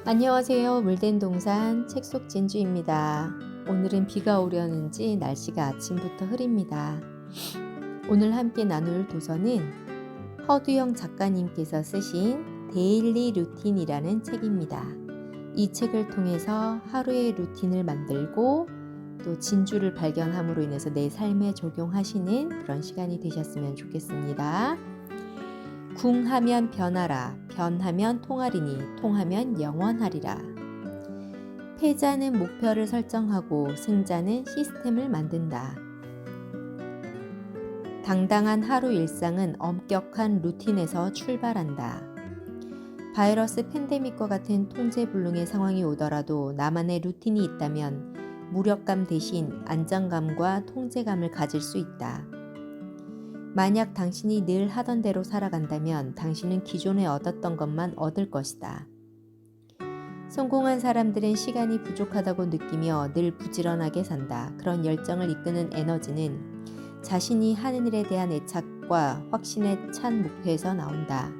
안녕하세요. 물된 동산 책속 진주입니다. 오늘은 비가 오려는지 날씨가 아침부터 흐립니다. 오늘 함께 나눌 도서는 허두영 작가님께서 쓰신 데일리 루틴이라는 책입니다. 이 책을 통해서 하루의 루틴을 만들고 또 진주를 발견함으로 인해서 내 삶에 적용하시는 그런 시간이 되셨으면 좋겠습니다. 궁하면 변하라, 변하면 통하리니, 통하면 영원하리라. 패자는 목표를 설정하고 승자는 시스템을 만든다. 당당한 하루 일상은 엄격한 루틴에서 출발한다. 바이러스 팬데믹과 같은 통제불능의 상황이 오더라도 나만의 루틴이 있다면 무력감 대신 안정감과 통제감을 가질 수 있다. 만약 당신이 늘 하던 대로 살아간다면 당신은 기존에 얻었던 것만 얻을 것이다. 성공한 사람들은 시간이 부족하다고 느끼며 늘 부지런하게 산다. 그런 열정을 이끄는 에너지는 자신이 하는 일에 대한 애착과 확신에 찬 목표에서 나온다.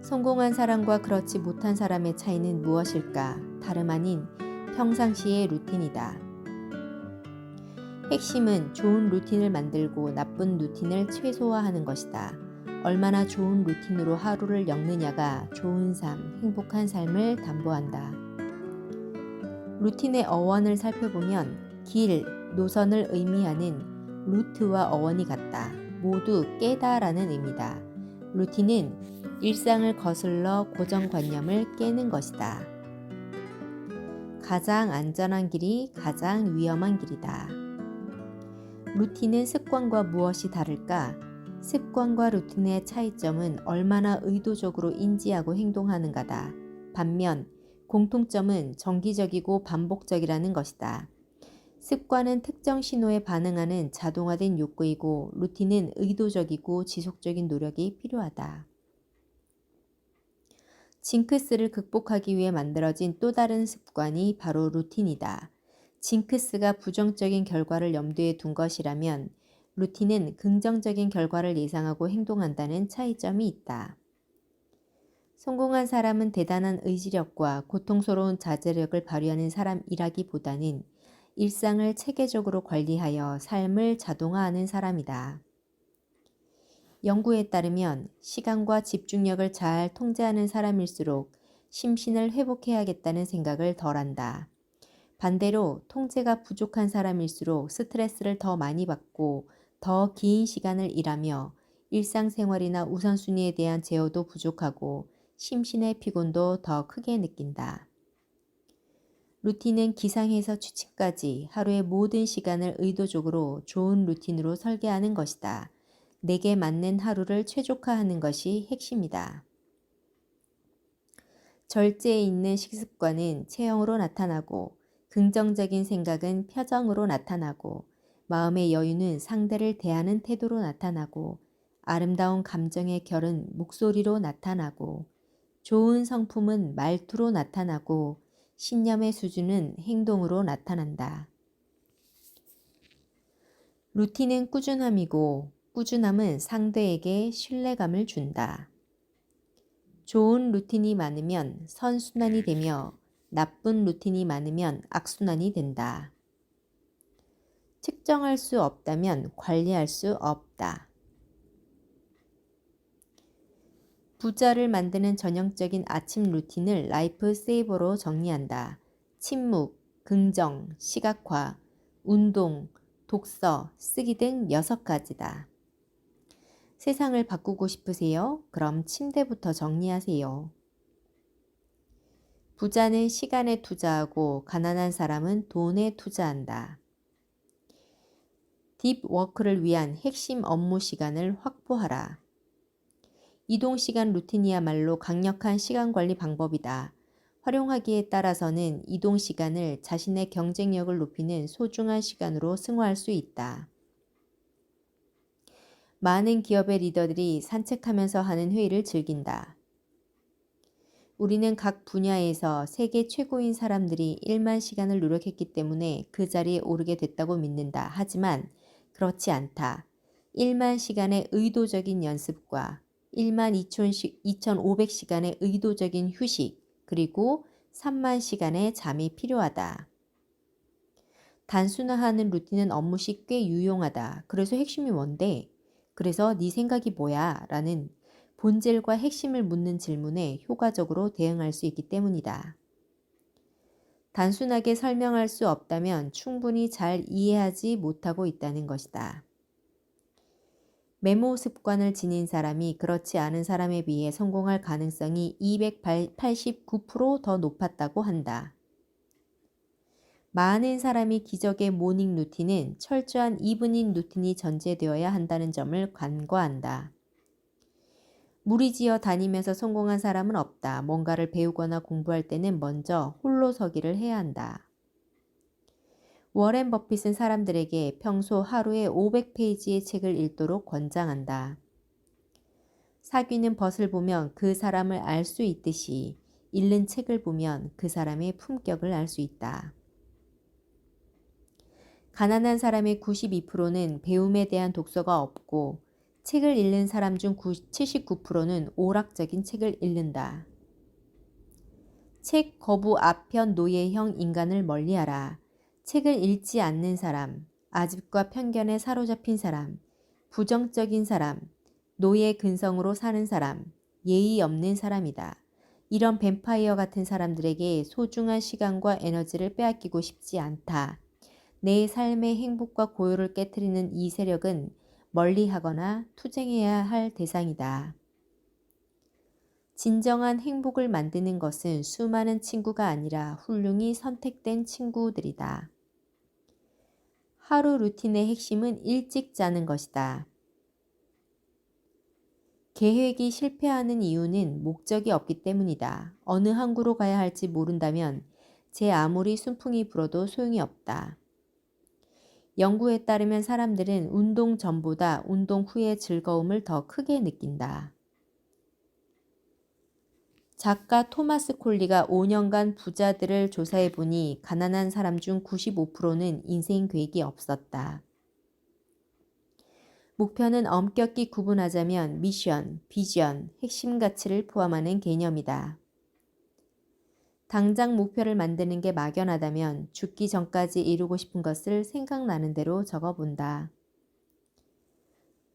성공한 사람과 그렇지 못한 사람의 차이는 무엇일까? 다름 아닌 평상시의 루틴이다. 핵심은 좋은 루틴을 만들고 나쁜 루틴을 최소화하는 것이다. 얼마나 좋은 루틴으로 하루를 엮느냐가 좋은 삶, 행복한 삶을 담보한다. 루틴의 어원을 살펴보면 길, 노선을 의미하는 루트와 어원이 같다. 모두 깨다라는 의미다. 루틴은 일상을 거슬러 고정관념을 깨는 것이다. 가장 안전한 길이 가장 위험한 길이다. 루틴은 습관과 무엇이 다를까? 습관과 루틴의 차이점은 얼마나 의도적으로 인지하고 행동하는가다. 반면 공통점은 정기적이고 반복적이라는 것이다. 습관은 특정 신호에 반응하는 자동화된 욕구이고 루틴은 의도적이고 지속적인 노력이 필요하다. 징크스를 극복하기 위해 만들어진 또 다른 습관이 바로 루틴이다. 징크스가 부정적인 결과를 염두에 둔 것이라면 루틴은 긍정적인 결과를 예상하고 행동한다는 차이점이 있다. 성공한 사람은 대단한 의지력과 고통스러운 자제력을 발휘하는 사람이라기보다는 일상을 체계적으로 관리하여 삶을 자동화하는 사람이다. 연구에 따르면 시간과 집중력을 잘 통제하는 사람일수록 심신을 회복해야겠다는 생각을 덜한다. 반대로 통제가 부족한 사람일수록 스트레스를 더 많이 받고 더 긴 시간을 일하며 일상생활이나 우선순위에 대한 제어도 부족하고 심신의 피곤도 더 크게 느낀다. 루틴은 기상에서 취침까지 하루의 모든 시간을 의도적으로 좋은 루틴으로 설계하는 것이다. 내게 맞는 하루를 최적화하는 것이 핵심이다. 절제에 있는 식습관은 체형으로 나타나고 긍정적인 생각은 표정으로 나타나고 마음의 여유는 상대를 대하는 태도로 나타나고 아름다운 감정의 결은 목소리로 나타나고 좋은 성품은 말투로 나타나고 신념의 수준은 행동으로 나타난다. 루틴은 꾸준함이고 꾸준함은 상대에게 신뢰감을 준다. 좋은 루틴이 많으면 선순환이 되며 나쁜 루틴이 많으면 악순환이 된다. 측정할 수 없다면 관리할 수 없다. 부자를 만드는 전형적인 아침 루틴을 라이프 세이버로 정리한다. 침묵, 긍정, 시각화, 운동, 독서, 쓰기 등 6가지다. 세상을 바꾸고 싶으세요? 그럼 침대부터 정리하세요. 부자는 시간에 투자하고 가난한 사람은 돈에 투자한다. 딥워크를 위한 핵심 업무 시간을 확보하라. 이동시간 루틴이야말로 강력한 시간관리 방법이다. 활용하기에 따라서는 이동시간을 자신의 경쟁력을 높이는 소중한 시간으로 승화할 수 있다. 많은 기업의 리더들이 산책하면서 하는 회의를 즐긴다. 우리는 각 분야에서 세계 최고인 사람들이 1만 시간을 노력했기 때문에 그 자리에 오르게 됐다고 믿는다. 하지만 그렇지 않다. 1만 시간의 의도적인 연습과 12,500시간의 의도적인 휴식, 그리고 3만 시간의 잠이 필요하다. 단순화하는 루틴은 업무 시 꽤 유용하다. 그래서 핵심이 뭔데? 그래서 네 생각이 뭐야? 라는 본질과 핵심을 묻는 질문에 효과적으로 대응할 수 있기 때문이다. 단순하게 설명할 수 없다면 충분히 잘 이해하지 못하고 있다는 것이다. 메모 습관을 지닌 사람이 그렇지 않은 사람에 비해 성공할 가능성이 289%더 높았다고 한다. 많은 사람이 기적의 모닝 루틴은 철저한 이브닝 루틴이 전제되어야 한다는 점을 간과한다. 무리지어 다니면서 성공한 사람은 없다. 뭔가를 배우거나 공부할 때는 먼저 홀로 서기를 해야 한다. 워렌 버핏은 사람들에게 평소 하루에 500페이지의 책을 읽도록 권장한다. 사귀는 벗을 보면 그 사람을 알 수 있듯이 읽는 책을 보면 그 사람의 품격을 알 수 있다. 가난한 사람의 92%는 배움에 대한 독서가 없고 책을 읽는 사람 중 79%는 오락적인 책을 읽는다. 책 거부 아편 노예형 인간을 멀리하라. 책을 읽지 않는 사람, 아집과 편견에 사로잡힌 사람, 부정적인 사람, 노예 근성으로 사는 사람, 예의 없는 사람이다. 이런 뱀파이어 같은 사람들에게 소중한 시간과 에너지를 빼앗기고 싶지 않다. 내 삶의 행복과 고요를 깨트리는 이 세력은 멀리하거나 투쟁해야 할 대상이다. 진정한 행복을 만드는 것은 수많은 친구가 아니라 훌륭히 선택된 친구들이다. 하루 루틴의 핵심은 일찍 자는 것이다. 계획이 실패하는 이유는 목적이 없기 때문이다. 어느 항구로 가야 할지 모른다면 제 아무리 순풍이 불어도 소용이 없다. 연구에 따르면 사람들은 운동 전보다 운동 후의 즐거움을 더 크게 느낀다. 작가 토마스 콜리가 5년간 부자들을 조사해보니 가난한 사람 중 95%는 인생 계획이 없었다. 목표는 엄격히 구분하자면 미션, 비전, 핵심 가치를 포함하는 개념이다. 당장 목표를 만드는 게 막연하다면 죽기 전까지 이루고 싶은 것을 생각나는 대로 적어본다.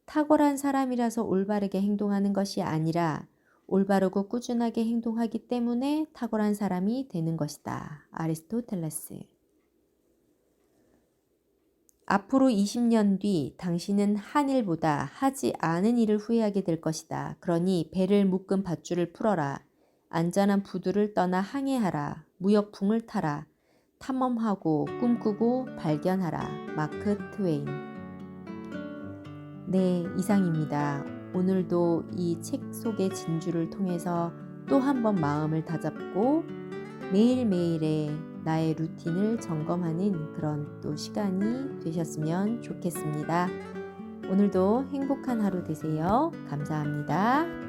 탁월한 사람이라서 올바르게 행동하는 것이 아니라 올바르고 꾸준하게 행동하기 때문에 탁월한 사람이 되는 것이다. 아리스토텔레스. 앞으로 20년 뒤 당신은 한 일보다 하지 않은 일을 후회하게 될 것이다. 그러니 배를 묶은 밧줄을 풀어라. 안전한 부두를 떠나 항해하라. 무역풍을 타라. 탐험하고 꿈꾸고 발견하라. 마크 트웨인. 네, 이상입니다. 오늘도 이 책 속의 진주를 통해서 또 한 번 마음을 다잡고 매일매일의 나의 루틴을 점검하는 그런 또 시간이 되셨으면 좋겠습니다. 오늘도 행복한 하루 되세요. 감사합니다.